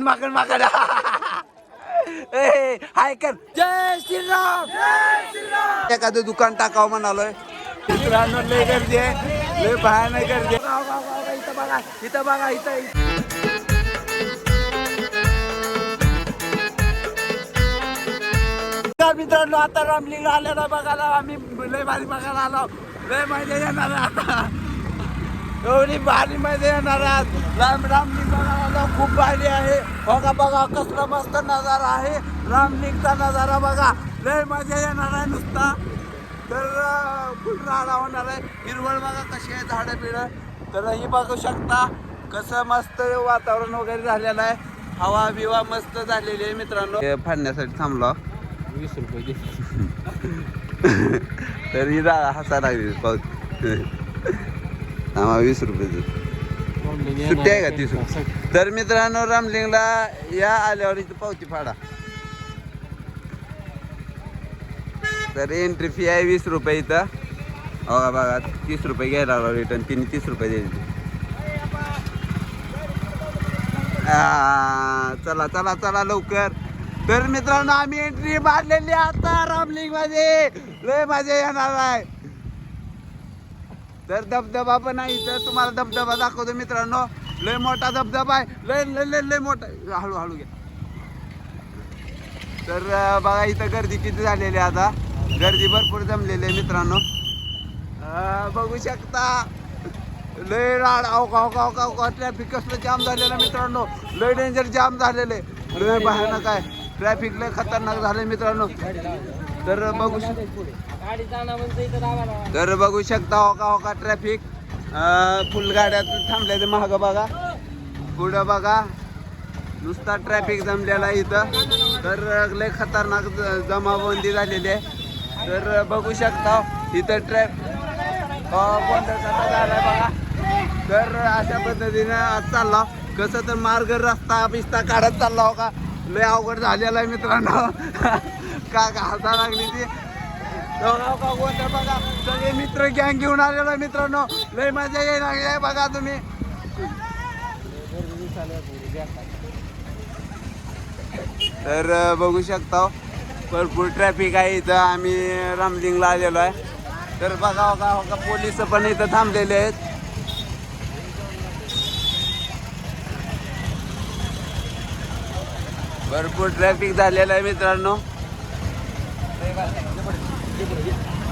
माकड माकड ए हाय कर जय श्रीराम एखादं दुकान टाकावं म्हणालोय मित्रांनो लय गर्दी आहे लय भयानक गर्दी इथं बघा इथं बघा इथं मित्रांनो आता रामलिंग आलेला बघायला आम्ही लय भारी बघायला आलो लय मजा येणार आता एवढी भारी मजा येणार रामलिंग बघायला आलो खूप भारी आहे बघा बघा कसला मस्त नजारा आहे रामलिंगचा नजारा बघा लय मजा येणार आहे नुसता तर फुल राडा होणार आहे हिरवळ बघा कशी आहे झाडं बिडं तर ही बघू शकता कसं मस्त वातावरण वगैरे झालेलं आहे हवा बिवा मस्त झालेली आहे मित्रांनो फाडण्यासाठी थांबलो 20 रुपये दे तर ही हसा लागली पाऊस आम्हा 20 रुपये सुट्टी आहे का 30 रुपये तर मित्रांनो रामलिंगला या आल्यावर इथं पावती फाडा तर एंट्री फी आहे 20 रुपये इथं बघा बघा 30 रुपये घ्यायला रिटर्न तिने 30 रुपये द्यायचे चला चला चला लवकर तर मित्रांनो आम्ही एंट्री मारलेली आता रामलिंग मध्ये लय मजा येणार आहे तर धबधबा पण आहे इथं तुम्हाला धबधबा दाखवतो मित्रांनो लय मोठा धबधबा आहे लय लय लय लय मोठा हळूहळू घ्या तर बघा इथं गर्दी किती झालेली आहे आता गर्दी भरपूर जमलेली आहे मित्रांनो बघू शकता लय राड अवका ट्रॅफिक कसलं जाम झालेलं मित्रांनो लय डेंजर जाम झालेले लय भयानक आहे ट्रॅफिक लय खतरनाक झाले मित्रांनो तर बघू शकता होका ट्रॅफिक फुल गाड्यात थांबल्या ते महाग बघा पुढं बघा नुसता ट्रॅफिक जमलेला आहे इथं तर लय खतरनाक जमावबंदी झालेली आहे तर बघू शकता इथं गोंधळ झालाय बघा तर अशा पद्धतीनं चालला कसं तर मार्ग रस्ता बिस्ता काढत चालला हो का लय अवघड झालेला आहे मित्रांनो का हसा लागली ती गोंधळ बघा सगळे मित्र गँग घेऊन आलेलो आहे मित्रांनो लय मजा येईल लागली बघा तुम्ही तर बघू शकता भरपूर ट्रॅफिक आहे इथं आम्ही रामलिंगला आलेलो आहे तर बघा हो पोलिस पण इथं थांबलेले आहेत भरपूर ट्रॅफिक झालेलं आहे मित्रांनो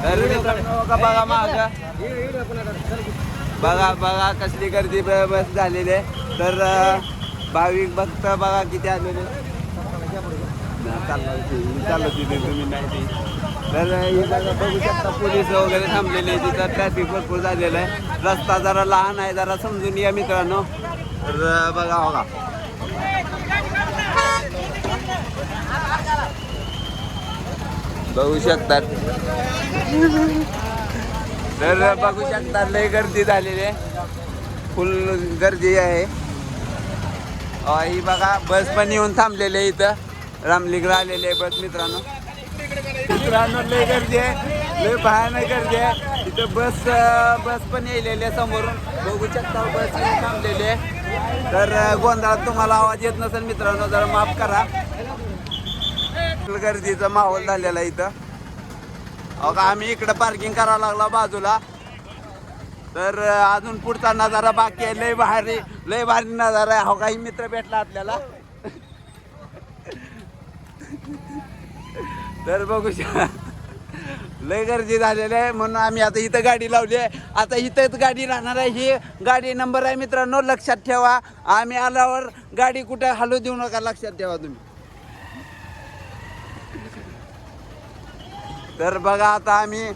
तर मित्रांनो बघा माग बघा बघा कसली गर्दी बस झालेली आहे तर भाविक भक्त बघा किती आलेले चाललं तिथे तुम्ही नाही तर ही जागा बघू शकता पोलीस वगैरे थांबलेले तिथं ट्रॅफिक भरपूर झालेलं आहे रस्ता जरा लहान आहे जरा समजून या मित्रांनो तर बघा बघा बघू शकतात तर बघू शकता लय गर्दी झालेली आहे फुल गर्दी आहे ही बघा बस पण येऊन थांबलेले इथं रामलिंगला आलेले बस मित्रांनो लय गर्दी आहे लय भयानक गर्दी आहे इथं बस पण येलेली समोरून बघू शकता बस थांबलेली आहे तर गोंधळात तुम्हाला आवाज येत नसेल मित्रांनो जरा माफ करा गर्दीचा माहोल झालेला इथं आम्ही इकडं पार्किंग करायला लागला बाजूला तर अजून पुढचा नजारा बाकी आहे लय भारी नजारा आहे काही मित्र भेटला आपल्याला तर बघू लय गर्दी झालेली आहे म्हणून आम्ही आता इथं गाडी लावली आहे आता इथंच गाडी राहणार आहे ही गाडी नंबर आहे मित्रांनो लक्षात ठेवा आम्ही आल्यावर गाडी कुठे हलवू देऊ नका लक्षात ठेवा तुम्ही तर बघा आता आम्ही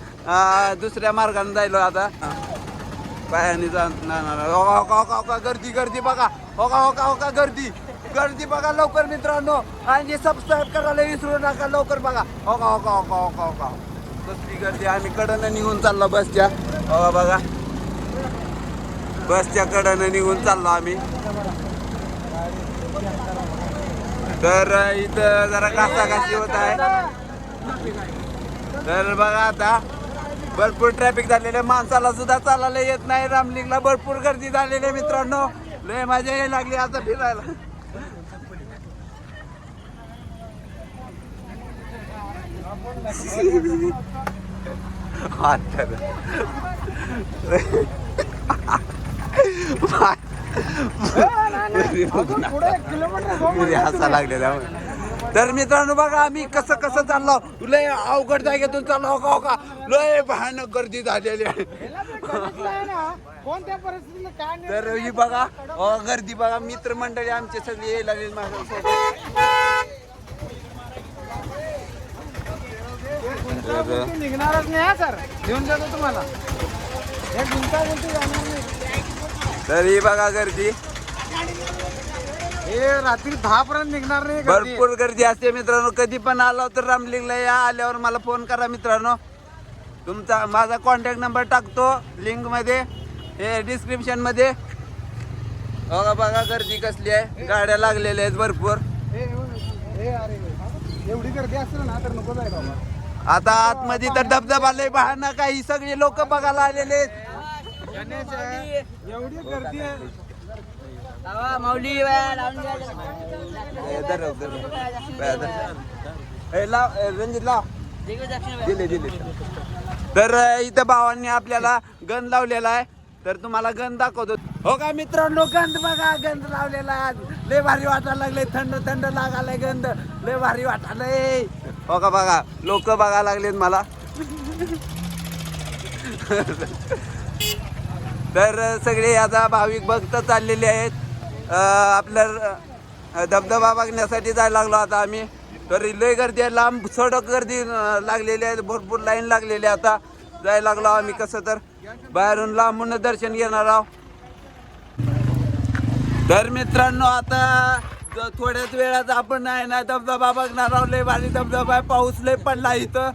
दुसऱ्या मार्गाने जायलो आता पायाने जाणार गर्दी गर्दी बघा होका गर्दी बघा लवकर मित्रांनो आणि सबस्क्राईब करायला विसरू नका लवकर बघा होका कसली गर्दी आम्ही कडनं निघून चाललो बसच्या बघा बसच्या कडनं निघून चाललो आम्ही तर इथं जरा घासाघासी होत आहे तर बघा आता भरपूर ट्रॅफिक झालेले माणसाला सुद्धा चालायला येत नाही रामलिंगला भरपूर गर्दी झालेली मित्रांनो लय मजा यायला लागली आता फिरायला हसा लागलेला. तर मित्रांनो बघा आम्ही कसं कसं चाललो, लय अवघड जागेतून चाललो. हो का लय भयानक गर्दी झालेली आहे. तर ही बघा गर्दी बघा, मित्रमंडळी आमचे सगळे यायला लागले माझ्यासोबत. निघणारच नाही सर, घेऊन जातो तुम्हाला. तर ही बघा गर्दी, हे रात्री 10 पर्यंत निघणार नाही. भरपूर गर्दी असते मित्रांनो. कधी पण आलो तर रामलिंगला या, आल्यावर मला फोन करा मित्रांनो. तुमचा माझा कॉन्टॅक्ट नंबर टाकतो लिंक मध्ये, हे डिस्क्रिप्शन मध्ये. बघा बघा गर्दी कसली आहे, गाड्या लागलेल्या आहेत भरपूर. एवढी गर्दी असेल ना तर नको जाय बाबा. आता आतमध्ये तर धबधबा लय बहाना, काही सगळे लोक बघायला आलेले आहेत. एवढी गर्दी आहे. तर इथं भावांनी आपल्याला गंध लावलेला आहे, तर तुम्हाला गंध दाखवतो. हो का मित्रांनो, गंध बघा, गंध लावलेला आहे. लय भारी वाटायला लागले, थंड थंड लागायला गंध, लय भारी वाटायलंय. हो का बघा, लोक बघायला लागलेत मला. तर सगळे आता भाविक भक्त चाललेले आहेत. आपल्या धबधबा बघण्यासाठी जायला लागलो आता आम्ही. तर लय गर्दी आहे, लांब सडक गर्दी लागलेली आहे, भरपूर लाईन लागलेली आहे. आता जायला लागलो आम्ही कसं तर, बाहेरून लांबून दर्शन घेणार आहोत. तर मित्रांनो आता थोड्याच वेळात आपण आहे ना धबधबा बघणार आहोत. लय भारी धबधबा आहे. पाऊस लय पडला इथं,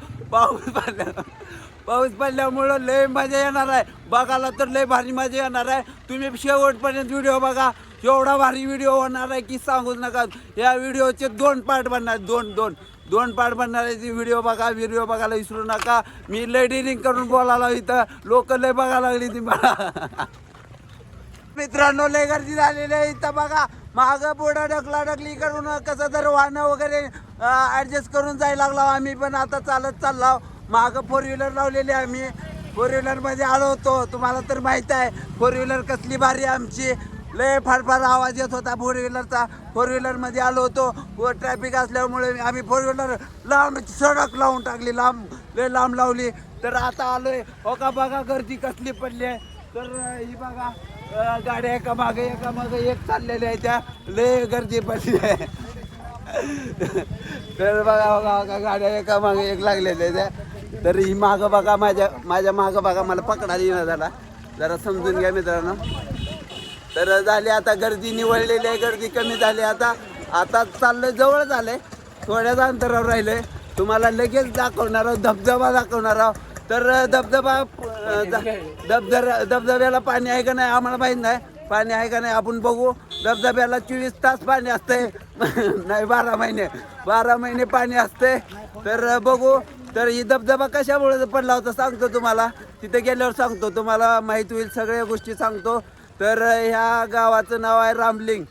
पाऊस पडल्यामुळं लय मजा येणार आहे बघायला. तर लय भारी मजा येणार आहे. तुम्ही शेवटपर्यंत व्हिडिओ बघा, एवढा भारी व्हिडिओ होणार आहे की सांगूच नका. या व्हिडिओचे 2 पार्ट बनणार, दोन पार्ट बनणार आहे. व्हिडिओ बघा, व्हिडिओ बघायला विसरू नका. मी लय डिरिंग करून बोलायला इथं, लोक लय बघायला लागली ती मला. मित्रांनो लय गर्दी झालेली आहे इथं बघा. मागं पुढं ढकली करून कसं तर वाहनं वगैरे ॲडजस्ट करून जायला लागलो आम्ही. पण आता चालत चाललो. मागं 4 व्हीलर लावलेली आम्ही, 4 व्हीलरमध्ये आलो होतो. तुम्हाला तर माहीत आहे 4 व्हीलर कसली भारी आमची. लय फार आवाज येत होता 4 व्हीलरचा. 4 व्हीलरमध्ये आलो होतो. व ट्रॅफिक असल्यामुळे आम्ही 4 व्हीलर लांब सडक लावून टाकली, लय लांब लावली. तर आता आलोय. हो का बघा गर्दी कसली पडली आहे. तर ही बघा गाड्या एका मागे एक चाललेल्या आहे, त्या लय गर्दी पडली आहे. तर बघा गाड्या एका मागे एक लागलेल्या आहे त्या. तर ही मागं बघा, माझ्या मागं बघा, मला पकडायला येणं झाला. जरा समजून घ्या मित्रांनो. तर झाली आता गर्दी, निवळलेली आहे, गर्दी कमी झाली. आता चाललंय, जवळ झालंय, थोड्याच अंतरावर राहिलंय. तुम्हाला लगेच दाखवणार आहोत, धबधबा दाखवणार आहोत. तर धबधब्याला पाणी आहे का नाही आम्हाला माहीत नाही. पाणी आहे का नाही आपण बघू. धबधब्याला 24 तास पाणी असतंय. नाही 12 महिने पाणी असते. तर बघू. तर ही धबधबा कशामुळे पडला होता सांगतो तुम्हाला, तिथे गेल्यावर सांगतो, तुम्हाला माहीत होईल, सगळ्या गोष्टी सांगतो. तर ह्या गावाचं नाव आहे रामलिंग.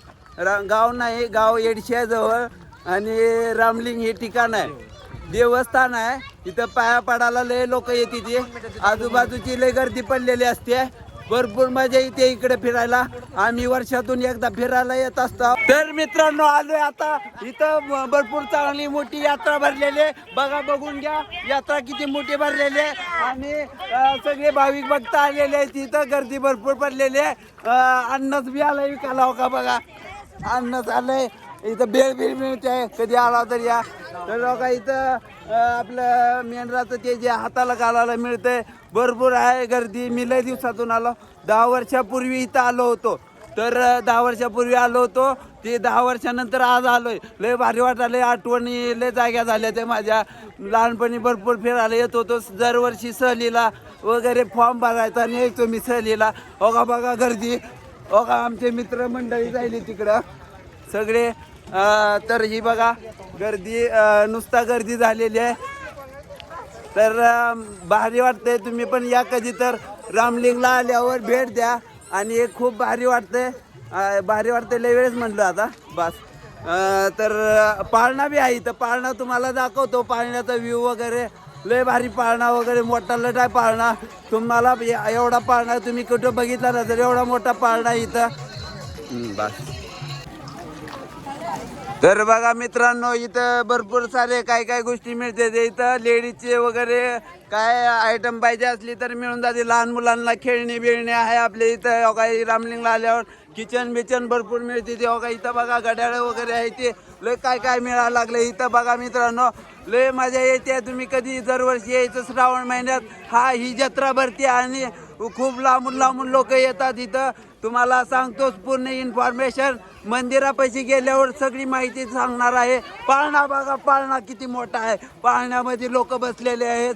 गाव नाही, गाव येडशियाजवळ, आणि रामलिंग हे ठिकाण आहे, देवस्थान आहे. इथं पाया पडायला लय लोक येते. ती आजूबाजूची लय गर्दी पडलेली असते. भरपूर मजा येते इकडे फिरायला. आम्ही वर्षातून एकदा फिरायला येत असतो. तर मित्रांनो आलोय आता इथं. भरपूर चांगली मोठी यात्रा भरलेली आहे बघा, बघून घ्या यात्रा किती मोठी भरलेली आहे. आणि सगळे भाविक भक्त आलेले आहेत. इथं गर्दी भरपूर पडलेली आहे. अन्नच बी आलंय विकायला. हो का बघा, अन्नच आलंय इथं. बेळ मिळते, कधी आला तर या. तर बघा इथं आपलं मेंढराचं ते जे हाताला घालायला मिळतंय, भरपूर आहे गर्दी. मी लय दिवसातून आलो, 10 वर्षापूर्वी इथं आलो होतो. तर 10 वर्षापूर्वी आलो होतो, ते 10 वर्षानंतर आज आलोय. लय भारी वाटायला, आठवणी लय जाग्या झाल्या त्या माझ्या. लहानपणी भरपूर फिरायला येत होतो, दरवर्षी सहलीला वगैरे फॉर्म भरायचा आणि यायचो मी सहलीला. हो का बघा गर्दी. हो का आमचे मित्रमंडळी जायली तिकडं सगळे. तर ही बघा गर्दी, नुसता गर्दी झालेली आहे. तर भारी वाटतंय. तुम्ही पण या कधी तर रामलिंगला आल्यावर भेट द्या. आणि खूप भारी वाटतंय, लय वेळेस म्हटलं आता बस. तर पाळणा बी आहे इथं. पाळणा तुम्हाला दाखवतो, पाळण्याचा व्ह्यू वगैरे. लय भारी पाळणा वगैरे, मोठा लट आहे पाळणा. तुम्हाला एवढा पाळणा तुम्ही कुठं बघितला ना, तर एवढा मोठा पाळणा इथं. बस. तर बघा मित्रांनो, इथं भरपूर सारे काय काय गोष्टी मिळते. इथं लेडीजचे वगैरे काय आयटम पाहिजे असली तर मिळून जाते. लहान मुलांना खेळणी बिळणे आहे आपल्या इथं. काही रामलिंगला आल्यावर किचन बिचन भरपूर मिळते. ते बघा इथं बघा घड्याळ वगैरे आहे. ते लय काय काय मिळायला लागले इथं. बघा मित्रांनो, लय मजा येते. तुम्ही कधी दरवर्षी यायचं श्रावण महिन्यात. ही जत्रा भरते आणि खूप लांबून लांबून लोक येतात इथं. तुम्हाला सांगतोच पूर्ण इन्फॉर्मेशन. मंदिरापाशी गेल्यावर सगळी माहिती सांगणार आहे. पाळणा बघा, पाळणा किती मोठा आहे. पाळण्यामध्ये लोक बसलेले आहेत.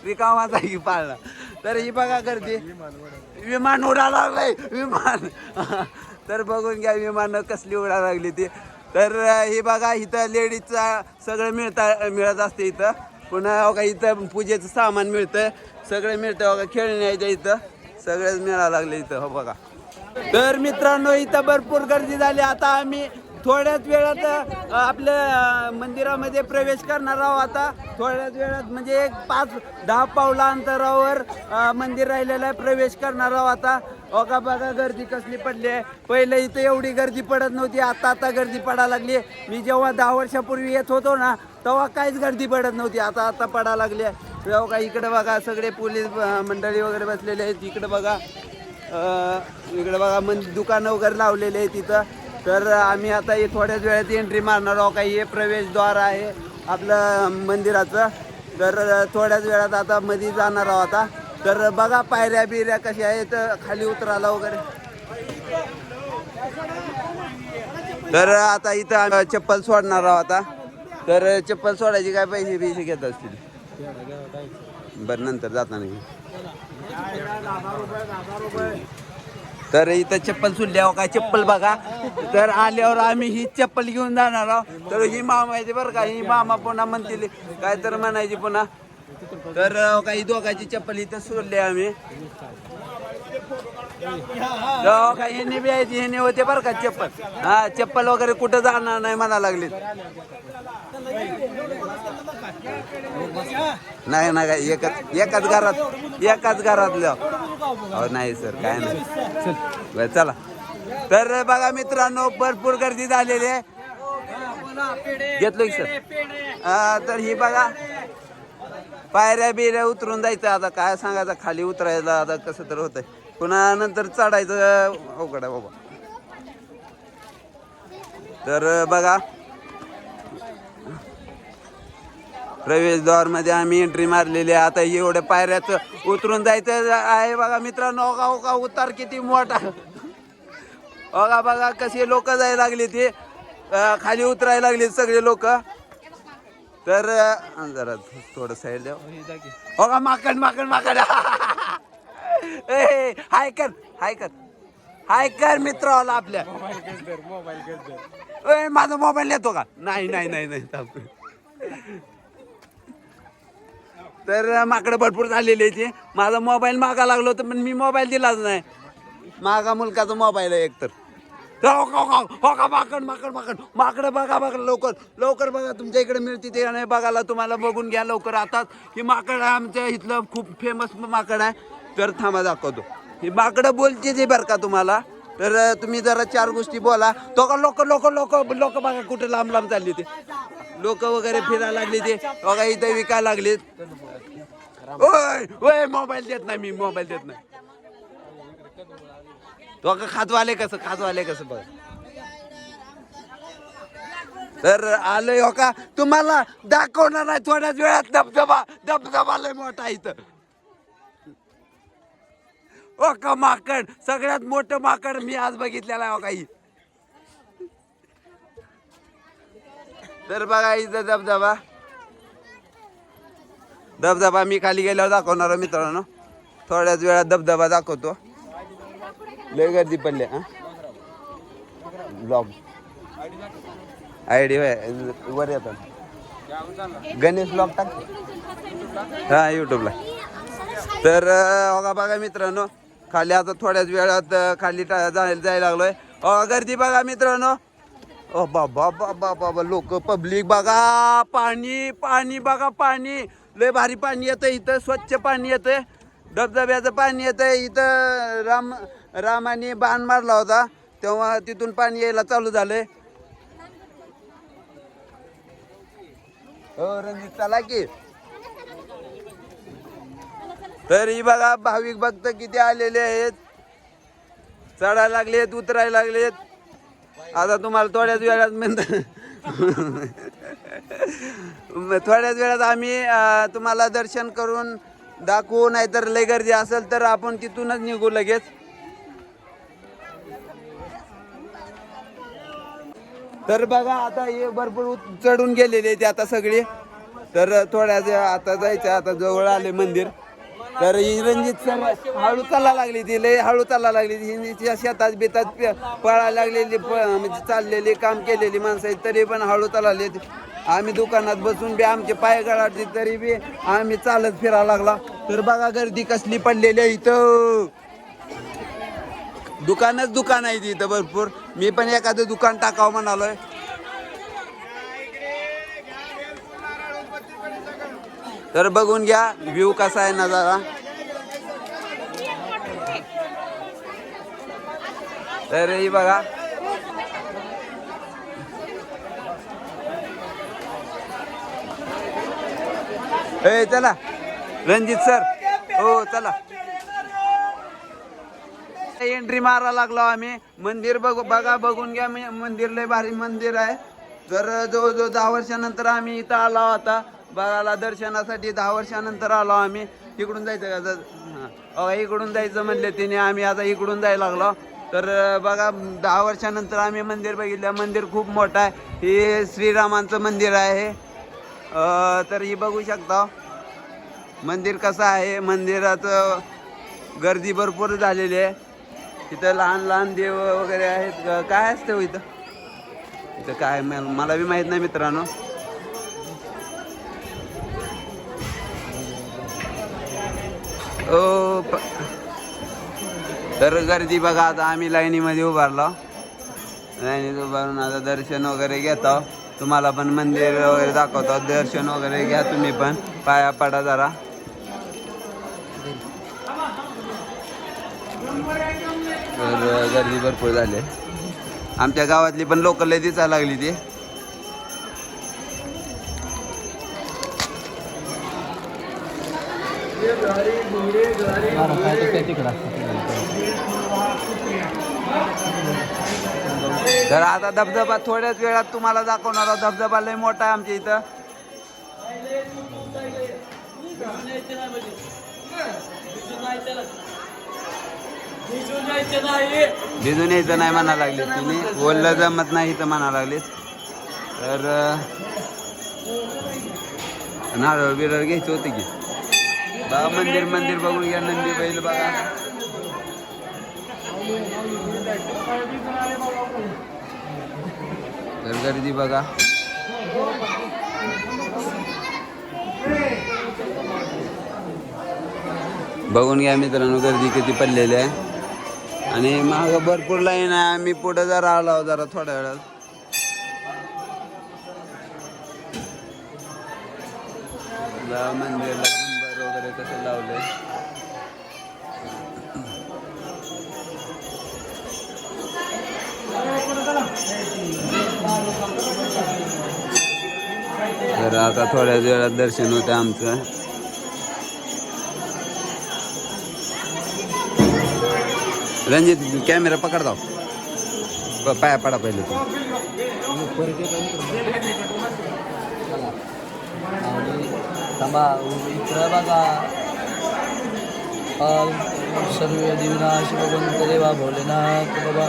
रिकामाचा ही पाळणा. तर ही बघा गर्दी. विमान उडा लागलंय विमान. तर बघून घ्या विमान कसली उडा लागली ती. तर ही बघा इथं लेडीजचा सगळं मिळत असते इथं. पुन्हा बघा इथं पूजेचं सामान मिळतं, सगळं मिळतं बघा. खेळण्याच्या इथं सगळंच मिळायला लागलं इथं. हो बघा. तर मित्रांनो, इथं भरपूर गर्दी झाली. आता आम्ही थोड्याच वेळात आपल्या मंदिरामध्ये प्रवेश करणार आहोत. आता थोड्याच वेळात म्हणजे एक 5-10 पावला अंतरावर मंदिर राहिलेलं आहे. प्रवेश करणार आहोत आता. बघा बघा गर्दी कसली पडली आहे. पहिले इथं एवढी गर्दी पडत नव्हती, आता गर्दी पडायला लागली. मी जेव्हा 10 वर्षापूर्वी येत होतो ना, तेव्हा काहीच गर्दी पडत नव्हती. आता पडायला लागली आहे. बघा इकडे बघा सगळे पोलीस मंडळी वगैरे बसलेले आहेत. इकडे बघा दुकानं वगैरे लावलेले आहेत तिथं. तर आम्ही आता थोड्याच वेळात एंट्री मारणार आहोत. काही हे प्रवेशद्वार आहे आपलं मंदिराचं. तर थोड्याच वेळात आता मध्ये जाणार आहोत आता. तर बघा पायऱ्या बिऱ्या कशा आहेत खाली उतरायला वगैरे. तर आता इथं चप्पल सोडणार आहोत आता. तर चप्पल सोडायची काय पैसे घेत असतील? बरं नंतर जाताना. तर इथं चप्पल सुटल्यावर काय चप्पल बघा. तर आल्यावर आम्ही ही चप्पल घेऊन जाणार आहोत. तर ही मामा आहे बरं का. ही मामा पुन्हा म्हणतील काय तर म्हणायची पुन्हा. तर काही दोघांची चप्पल इथं सोडली आम्ही. काही हेने बी यायची, हेने होते बरं का चप्पल. चप्पल वगैरे कुठं जाणार नाही म्हणा लागले. नाही ना काय एकाच घरातलं. नाही सर काय नाही. चला. तर बघा मित्रांनो, भरपूर गर्दी झालेली आहे. घेतलो की सर. तर ही बघा पायऱ्या बिऱ्या उतरून जायचं. आता काय सांगायचं, खाली उतरायचं आता कसं तर होतंय. पुन्हा नंतर चढायचं अवघड आहे बाबा. तर बघा प्रवेशद्वार मध्ये आम्ही एंट्री मारलेली आहे. आता एवढ्या पायऱ्याच उतरून जायचं आहे. बघा मित्रांनो, का उतार किती मोठा. बघा कसे लोक जायला लागले. ते खाली उतरायला लागले सगळे लोक. तर जरा थोडं साईड द्या. हो का माकड हाय कर मित्राला आपल्या. माझा मोबाईल येतो का? नाही. तर माकडं भरपूर झालेली आहे. माझा मोबाईल मागा लागलो तर पण मी मोबाईल दिलाच नाही. मागा मुलकाचा मोबाईल आहे एकतर. हो का माकडं बघा लवकर बघा. तुमच्या इकडे मिळते ते नाही बघायला. तुम्हाला बघून घ्या लवकर. आता ही माकड आमच्या इथलं खूप फेमस माकड आहे. तर थांबा दाखवतो. ही माकडं बोलते ते बरं का तुम्हाला. तर तुम्ही जरा 4 गोष्टी बोला. तो का लोक बघा कुठे लांब चालली ते. लोक वगैरे फिरायला लागली ते बघा. इथे विकायला लागलेत. ओय मोबाईल देत नाही मी. मोबाईल देत नाही. तो का खाजवाले कसं बघ. तर आलोय हो का. तुम्हाला दाखवणार नाही थोड्याच वेळात. धबधबा लय मोठा इथं. ओ का माकड, सगळ्यात मोठं माकड मी आज बघितलेलं आहे काही. तर बघा इथं धबधबा मी खाली गेल्यावर दाखवणार मित्रांनो. थोड्याच वेळात धबधबा दाखवतो. लय गर्दी पडली. ब्लॉग आयडी वर येतात. गणेश ब्लॉग टाक युट्यूबला. तर बघा मित्रांनो, खाली आता थोड्याच वेळात खाली जायला लागलोय. गर्दी बघा मित्रांनो. ओ बाबा बाबा बाबा लोक पब्लिक बघा पाणी पाणी बघा पाणी लय भारी पाणी येतं इथं स्वच्छ पाणी येतंय धबधब्याचं पाणी येतंय इथं रामाने बाण मारला होता तेव्हा तिथून पाणी यायला चालू झालंय हो रणजित चला की तर ही बघा भाविक भक्त किती आलेले आहेत चढायला लागलेत उतरायला लागलेत आता तुम्हाला थोड्याच वेळात थोड्याच वेळात आम्ही तुम्हाला दर्शन करून दाखवू नाहीतर लय गर्दी असेल तर आपण तिथूनच निघू लगेच तर बघा आता हे भरपूर चढून गेलेले ते आता सगळे तर थोड्याच आता जायचं आता जवळ आले मंदिर तर ही रणजित सर हळू चालला लागली ती लय हळू चालला लागली ही शेतात बेतात पळायला लागलेली म्हणजे चाललेली काम केलेली माणसं आहेत तरी पण हळू चालले आम्ही दुकानात बसून बी आमचे पाय गळाटले तरी बी आम्ही चालत फिरायला लागला तर बघा गर्दी कसली पडलेली आहे इथं दुकान आहे इथं भरपूर मी पण एखादं दुकान टाकावं म्हणालोय तर बघून घ्या व्ह्यू कसा आहे नजारा तर ही बघा ए चला रणजित सर हो चला एंट्री मारा लागलो आम्ही मंदिर बघा बघून घ्या मंदिर लय भारी मंदिर आहे तर जवळजवळ 10 वर्षानंतर आम्ही इथं आलो होता बघायला दर्शनासाठी 10 वर्षानंतर आलो आम्ही इकडून जायचं का इकडून जायचं म्हणले तिने आम्ही आता इकडून जायला लागलो तर बघा 10 वर्षानंतर आम्ही मंदिर बघितलं मंदिर खूप मोठं आहे हे श्रीरामांचं मंदिर आहे तर ही बघू शकता मंदिर कसं आहे मंदिराचं गर्दी भरपूर झालेली आहे तिथं लहान लहान देव वगैरे आहेत काय असतं इथं काय मला बी माहीत नाही मित्रांनो तर गर्दी बघा आता आम्ही लाईनीमध्ये उभारलो लाईनीत उभारून आता दर्शन वगैरे घेतो तुम्हाला पण मंदिर वगैरे दाखवतो दर्शन वगैरे घ्या तुम्ही पण पाया पडा जरा तर गर्दी भरपूर झाली आमच्या गावातली पण लोक लय दिसायला लागली ती तर आता धबधबा थोड्याच वेळात तुम्हाला दाखवणार धबधबा लय मोठा आहे आमच्या इथं भिजून यायचं नाही म्हणा लागले तुम्ही बोललं जमत नाही तर म्हणा लागले तर नारळ बिरळ घ्यायचं होते की बघा मंदिर बघून घ्या नंदी बैल बघा तर गर्दी बघा बघून घ्या मित्रांनो गर्दी किती पडलेली आहे आणि मागं भरपूर लाईन आहे आम्ही पुढे जरा आलो जरा थोड्या वेळात मंदिरला झुंबर वगैरे कसं लावलंय तर आता थोड्याच वेळात दर्शन होतं आमचं रणजित कॅमेरा पकडतो पाया पडा पहिले तू थांबा इकडं बघा सर्व दिवनाश भगवंत देवा भोलेनाथ बाबा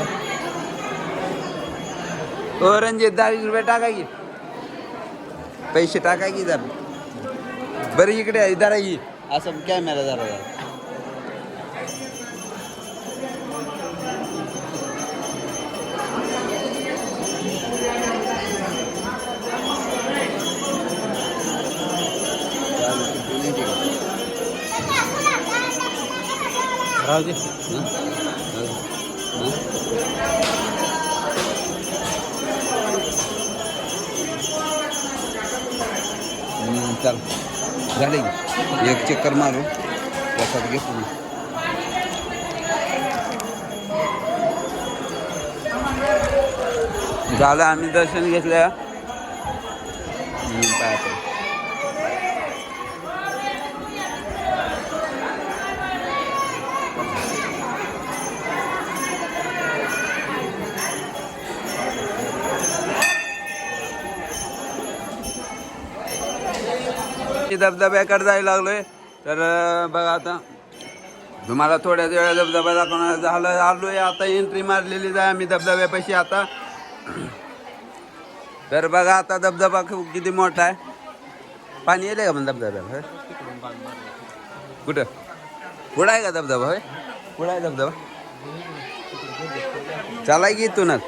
हो रणजित 10-20 रुपये टाका की पैसे टाका की जरा बरं इकडे जरा ही असं कॅमेरा जरा राहू दे चल झाले की एक चक्कर मारू प्रसाद घेतो मी. झालं आम्ही दर्शन घेतलं. पाहतो धबधब्याकडे जायला लागलोय. तर बघा आता तुम्हाला थोड्याच वेळा धबधबा दाखवणार झालं. आलोय आता एंट्री मारलेली जाय आम्ही धबधब्यापाशी आता. तर बघा आता धबधबा किती मोठा आहे. पाणी येते का पण धबधब्याला? कुठं पुढं आहे का धबधबा? होय पुढं आहे धबधबा. चला की इथूनच.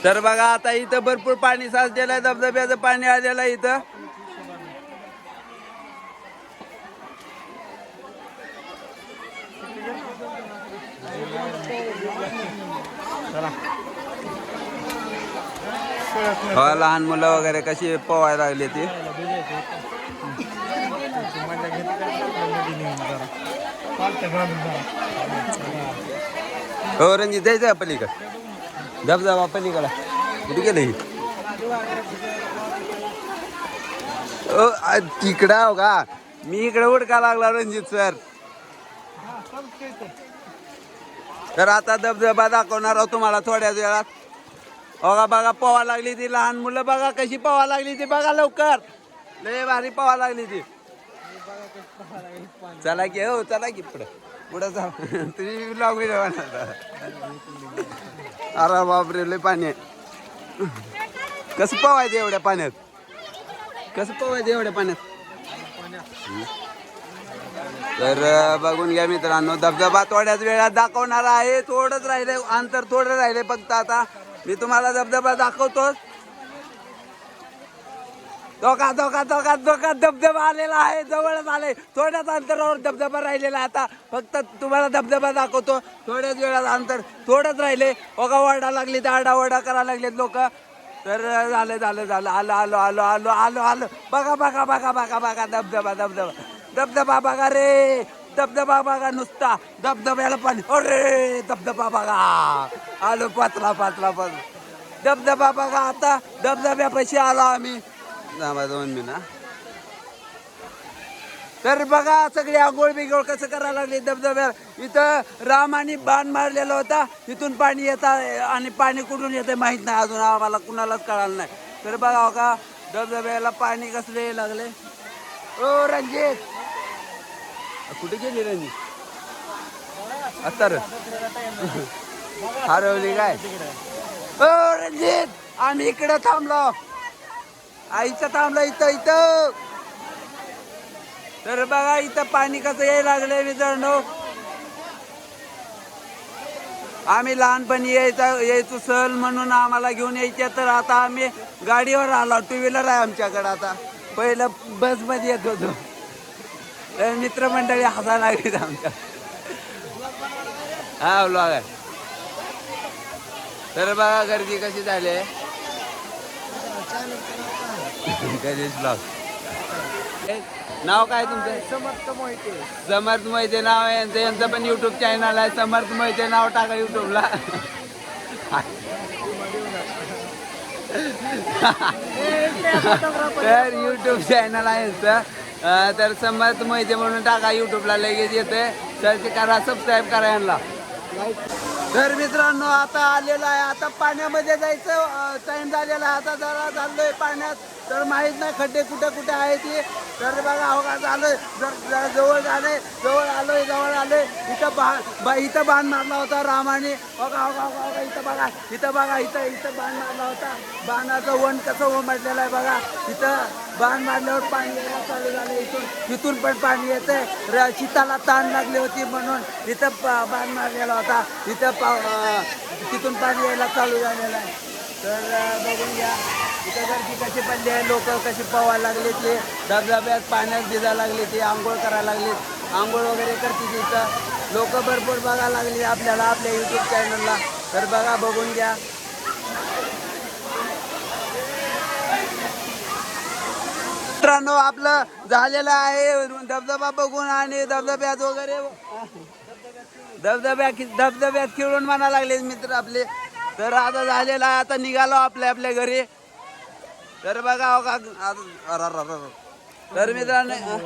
तर बघा आता इथं भरपूर पाणी साचलेलं आहे. धबधब्याचं पाणी आलेलं आहे इथं. लहान मुलं वगैरे कशी पोवायला लागली ती. हो रणजित जायचं पलीकडे धबधबा पलीकडे कुठे गेलं ही? तिकडं हो का? मी इकडे उडका लागला रणजित सर. तर आता धबधबा दाखवणार आहोत तुम्हाला थोड्याच वेळात. बघा बघा पोवा लागली ती लहान मुलं. बघा कशी पोवा लागली ती. बघा लवकर लय भारी पोवा लागली ती. चला की हो चला की पुढं पुढं जा. तुम्ही लागू अरे बापरे लय पाणी आहे. कसं पोवायचं एवढ्या पाण्यात? कसं पोवायचं एवढ्या पाण्यात? तर बघून घ्या मित्रांनो धबधबा थोड्याच वेळात दाखवणार आहे. थोडंच राहिले अंतर थोडं राहिले फक्त. आता मी तुम्हाला धबधबा दाखवतोच. धोका धोका धोका धोका धबधबा आलेला आहे. जवळच आले. थोड्याच अंतरावर धबधबा राहिलेला. आता फक्त तुम्हाला धबधबा दाखवतो. थोड्याच वेळात अंतर थोडंच राहिले. बघा वरडा लागली तर आरडाओरडा करायला लागलेत लोक. तर झालं झालं झालं आलो आलो आलो आलो आलो आलो. बघा बघा बघा बघा बघा धबधबा धबधबा धबधबा बघा रे. धबधबा बघा नुसता धबधब्याला पाणी. अरे धबधबा बघा आलो पाचला पाचला पाचला धबधबा बघा. आता धबधब्यापाशी आलो आम्ही. 2 मिनिट. तर बघा सगळी आंघोळ बिघोळ कसं करायला लागली धबधब्या. इथं रामाने बाण मारलेला होता. इथून पाणी येत आणि पाणी कुठून येतं माहित नाही अजून आम्हाला कुणालाच कळालं नाही. तर बघा का धबधब्याला पाणी कसले लागले. ओ रणजित कुठे गेली रणजित? तर हरवली काय? ओ रणजित आम्ही इकडे थांबलो. आईचं थांबलं इथं इथं. तर बघा इथं पाणी कसं यायला लागलंय मित्रांनो. आम्ही लहानपणी यायचो सहल म्हणून आम्हाला घेऊन यायचे. तर आता आम्ही गाडीवर आलो. 2 व्हीलर आहे आमच्याकडे. आता पहिलं बसमध्ये येत होतो. तर मित्रमंडळी हसायला लागलीत आमच्या. हा ब्लॉग आहे. तर बघा गर्दी कशी झाली आहे. गणेश ब्लॉग. नाव काय तुमचं? समर्थ मोहिते. समर्थ मोहिते नाव आहे यांचं. यांचं पण युट्यूब चॅनल आहे. समर्थ मोहिते नाव टाका युट्यूबला. तर युट्यूब चॅनल आहे यांचं. तर समर्थ मोहिते म्हणून टाका युट्यूबला लगेच येते. सर्च करा सबस्क्राईब करा यांना. तर मित्रांनो आता आलेलो आहे. आता पाण्यामध्ये जायचं टाइम झालेला आहे. आता जरा चाललोय पाण्यात. तर माहीत नाही खड्डे कुठे कुठे आहे ते. तर बघा हो का झालोय. जर जवळ झाले जवळ आलोय. इथं बाण मारला होता रामाने. बघा इथं बघा इथं बाण मारला होता. बाणाचं वन कसं उमटलेलं आहे बघा. इथं बाण मारल्यावर पाणी यायला चालू झालं. इथून पण पाणी येतंय. शीताला ताण लागली होती म्हणून इथं बाण मारलेला होता. तिथून पाणी यायला चालू झालेलं आहे. तर बघून घ्या इथं गर्दी कशी पडली आहे. लोक कशी पोवायला लागले ते. धबधब्यात पाण्यात भिजायला लागले ते. आंघोळ करायला लागले. आंघोळ वगैरे करते तिथं लोक भरपूर बघायला लागले आपल्याला आपल्या यूट्यूब चॅनलला. तर बघा बघून घ्या. मित्रांनो आपलं झालेलं आहे धबधबा बघून आणि धबधब्यात वगैरे धबधब्यात खेळून म्हणा लागले मित्र आपले. तर आता झालेला आहे, आता निघालो आपल्या आपल्या घरी. तर बघा हो का तर मित्रांनो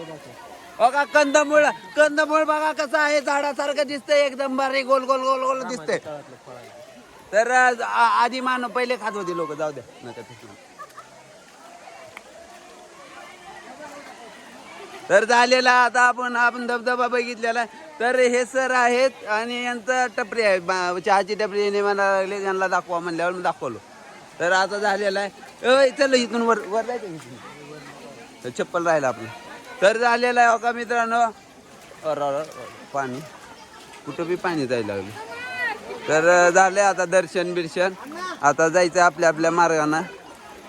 हो का कंदमूळ बघा कसं आहे, झाडासारखं दिसतंय, एकदम बारीक गोल गोल गोल गोल दिसतंय. तर आधी मानव पहिले खात होती लोक, जाऊ द्या नका. तर झालेला आता आपण धबधबा बघितलेला आहे. तर हे सर आहेत आणि यांचं टपरी आहे, चहाची टपरी येणे म्हणायला लागले, यांना दाखवा म्हणल्यावर मी दाखवलो. तर आता झालेला आहे, चल इथून वर वर जायचं, तर चप्पल राहिलं आपलं. तर झालेलं आहे हो का मित्रांनो, पाणी कुठं बी पाणी जायला लागलं. तर झाले आता दर्शन बिर्शन, आता जायचं आपल्या आपल्या मार्गानं.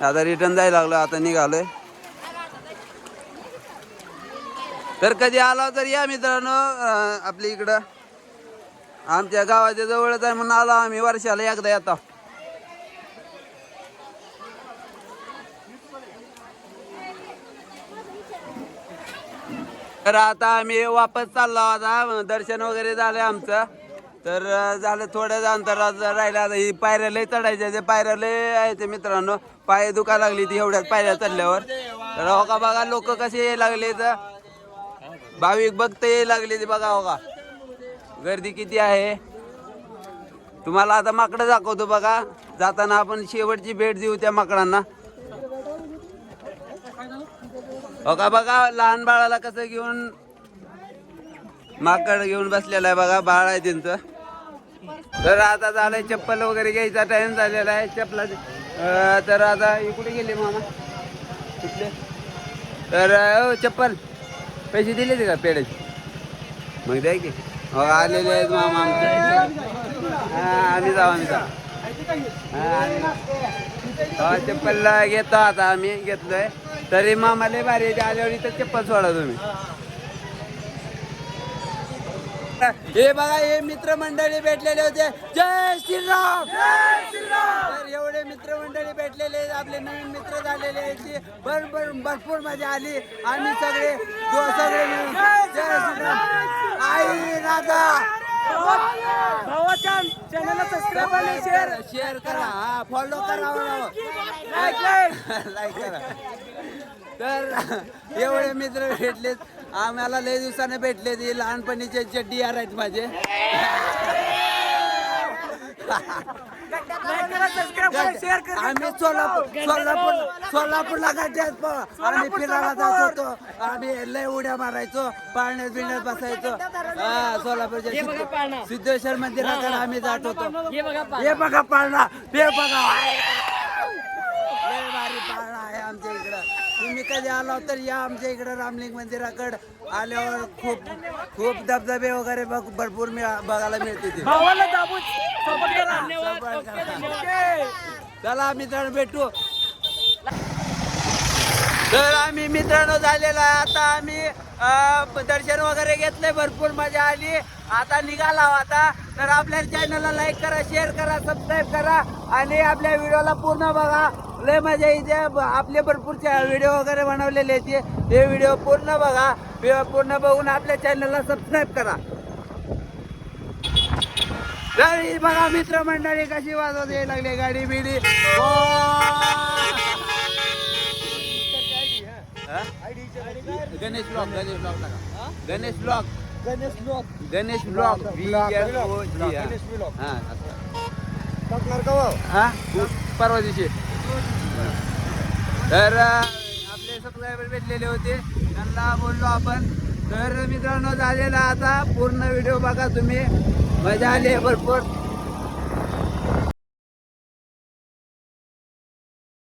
आता रिटर्न जायला लागलो, आता निघालोय. तर कधी आला तर या मित्रांनो, आपल्या इकडं आमच्या गावाच्या जवळच आहे म्हणून आलो आम्ही, वर्षाला एकदा येतो. तर आता आम्ही वापस चाललो, आता दर्शन वगैरे झालं आमचं. तर झालं थोड्याच अंतरात राहिलं. आता ही पायऱ्या लय चढायच्या, ते पायऱ्या लय आहे ते मित्रांनो, पाय दुखा लागली ती एवढ्याच पायऱ्या चढल्यावर. तर हो का बघा लोक कसे यायला लागले, तर भाविक भक्त यायला लागले ते बघा हो का, गर्दी किती आहे. तुम्हाला आता माकडं दाखवतो बघा, जाताना आपण शेवटची भेट देऊ त्या माकडांना. हो का बघा लहान बाळाला कसं घेऊन माकड घेऊन बसलेला आहे बघा, बाळ आहे त्यांचं. तर आता झालंय चप्पल वगैरे घ्यायचा टाइम झालेला आहे चप्पला. तर आता इकडे गेले मामा कुठले. तर चप्पल पैसे दिले ते का पेड्याचे, मग द्या की. हो आलेले आहेत मामा आमचे. आम्ही जाऊ चप्पल घेतो आता, आम्ही घेतलोय. तरी मामाले भारी आल्यावर इथं चप्पल सोडा तुम्ही. हे बघा हे मित्रमंडळी भेटलेले होते, जय श्रीराम. तर एवढे मित्रमंडळी भेटलेले, आपले नवीन मित्र झालेले आहेत, भरपूर मजा आली. आम्ही सगळे मिळून जय श्रीराम. आई राधा भावाच्या चॅनलला सबस्क्राईब आणि शेअर करा, फॉलो करा, लाईक करा. तर एवढे मित्र भेटलेत आम्हाला, लय दिवसाने भेटले. ते लहानपणीचे चड्डी यार आहेत माझे. आम्ही सोलापूरला गड्ड्यात आम्ही फिरायला जात होतो, आम्ही लय उड्या मारायचो, पाळण्यात बिळण्यात बसायचो. सोलापूरच्या सिद्धेश्वर मंदिराकडे आम्ही जात होतो. हे बघा पाळणा, हे बघा लय भारी पाळणा आहे आमच्या इकडं. तुम्ही कधी आला तर या आमच्या इकडं रामलिंग मंदिराकडे आल्यावर खूप धबधबे वगैरे भरपूर बघायला मिळते ते. चला मित्रांनो भेटू. तर आम्ही मित्रांनो झालेला आहे, आता आम्ही दर्शन वगैरे घेतलंय, भरपूर मजा आली. आता निघाला आता. तर आपल्या चॅनलला लाईक करा, शेअर करा, सबस्क्राईब करा आणि आपल्या व्हिडिओला पूर्ण बघा. लय मजा येते. आपले भरपूर व्हिडिओ वगैरे बनवलेले आहेत, हे व्हिडिओ पूर्ण बघा. पूर्ण बघून आपल्या चॅनलला सबस्क्राईब करा. तर बघा मित्रमंडळी कशी वाजवत यायला लागली गाडी बिडी. गणेश ब्लॉग परवा दिवशी. तर आपले सबस्क्रायबर भेटलेले होते, त्यांना बोललो आपण. तर मित्रांनो झालेला आता पूर्ण व्हिडिओ बघा तुम्ही, मजा आली भरपूर.